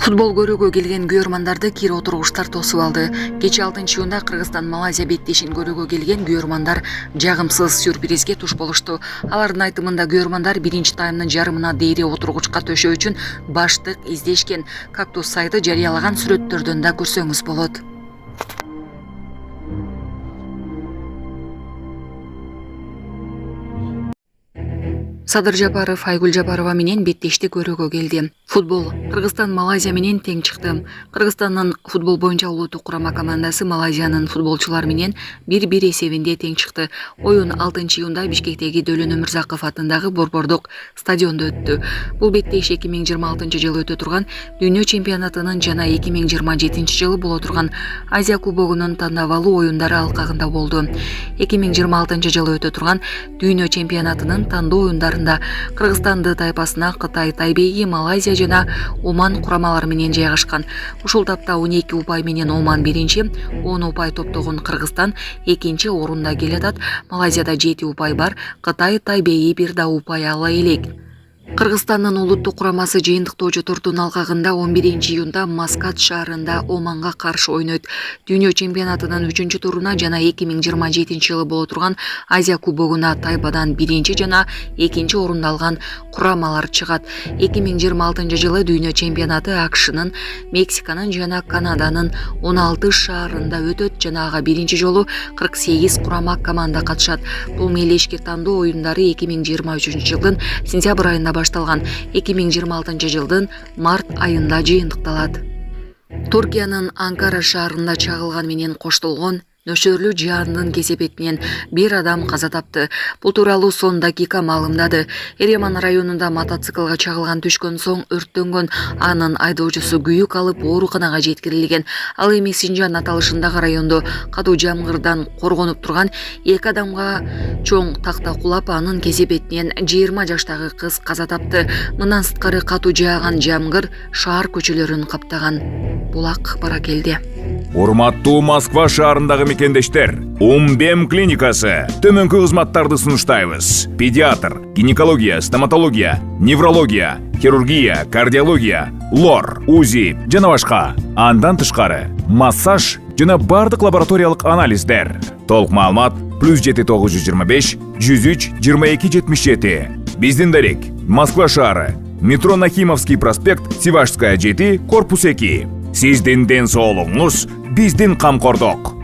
Футбол көрүүгө келген күйөрмандарды кире отургучтар тосуп алды. Кечээ 6-июнда Кыргызстан Малайзия беттешин көрүүгө келген күйөрмандар жагымсыз сюрпризге туш болушту. Алардын айтымында күйөрмандар биринчи таймдын жарымына дейре отургучка төшөө үчүн баштык издешкен. Кактус сайты жарыялаган сүрөттөрдөн да көрсөңүз болот. Садыр Жапаров Айгүл Жапарова менен беттешти көрүүгө келди. Футбол Кыргызстан Малайзия менен тең чыкты. Кыргызстандын футбол боюнча улуттук курама командасы Малайзиянын футболчулары менен 1-1 эсебинде тең чыкты. Оюн 6-июнда Бишкектеги Дөлөн Өмүрзаков атындагы Борбордук стадиондо өттү. Бул беттеш 2026-жылы өтө турган Дүйнө чемпионатынын жана 2027-жылы боло турган Азия кубогунун тандабалуу оюндары алкагында болду. 2026-жылы өтө турган Дүйнө чемпионатынын тандоо оюндарында Кыргызстанды тайпасына Кытай, Тайбейги, Малайзия жана Оман курамалары менен жайгашкан. Ушул тапта 12 упай менен Оман биринчи, 10 упай топтогон Кыргызстан экинчи орунда келатат. Малайзияда 7 упай бар, Кытай, Тайбейги бир да упай ала элек. Кыргызстандын улуттук курамасы жыйынтыктоочу турдун алкагында 11-июнда Маскат шаарында Оманга каршы ойнойт. Дүйнө чемпионатынын 3-чү туруна жана 2027-жылы боло турган Азия кубогуна Тайбадан биринчи жана экинчи орунду алган курамалар чыгат. 2026-жылы Дүйнө чемпионаты АКШнын, Мексиканын жана Канаданын 16 шаарында өтөт жана ага биринчи жолу 48 курама команда катышат. Бул мелдешки тандоо оюндары 2023-жылдын сентябрь айында башталган. 2026-жылдын март айында жыйынтыкталат. Туркиянын Анкара шаарында чагылган менен коштолгон нөшөрлүү жаандын кесепетинен бир адам каза тапты. Бул тууралуу Son Dakika маалымдады. Эреман районунда мотоциклга чагылган түшкөн соң өрттөнгөн. Анын айдоочусу күйүк алып ооруканага жеткирилген. Ал эми Синжан аталышындагы райондо катуу жамгырдан коргонуп турган 2 адамга чоң такта кулап, анын кесепетинен 20 жаштагы кыз каза тапты. Мындан сырткары катуу жааган жамгыр шаар көчөлөрүн каптаган. Булак бара келди. Урматтуу Москва шаарындагы мекендештер, Умбем клиникасы төмөнкү кызматтарды сунуштайбыз. Педиатр, гинекология, стоматология, неврология, хирургия, кардиология, лор, УЗИ жана башка. Андан тышкары массаж жана бардык лабораториялык анализдер. Толук маалымат +7 925 103 22 77. Биздин дарек Москва шаары, метро Нахимовский проспект, Сивашская 7, корпус 2. Сиздин ден соолугуңуз биздин камкордук.